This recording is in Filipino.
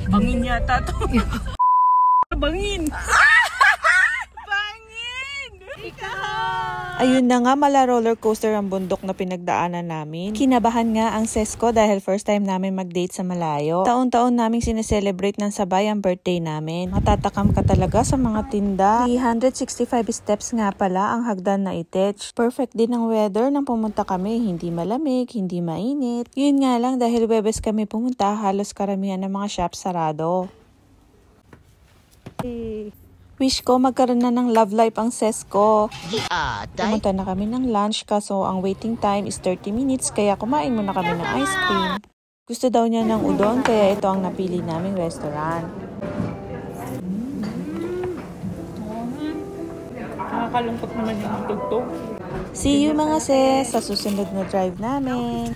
Bangin yata to. Bangin. Ayun na nga, mala roller coaster ang bundok na pinagdaanan namin. Kinabahan nga ang sis ko dahil first time namin mag-date sa malayo. Taon-taon naming sineselebrate ng sabay ang birthday namin. Matatakam ka talaga sa mga tinda. 365 steps nga pala ang hagdan na itech. Perfect din ang weather nang pumunta kami. Hindi malamig, hindi mainit. Yun nga lang dahil Webes kami pumunta, halos karamihan ng mga shop sarado. Wish ko magkaroon na ng love life ang sis ko. Pumunta na kami ng lunch kaso ang waiting time is 30 minutes kaya kumain muna kami ng ice cream. Gusto daw niya ng udon kaya ito ang napili naming restaurant. Nakakalungkot naman yung tugtog. See you mga sis sa susunod na drive namin.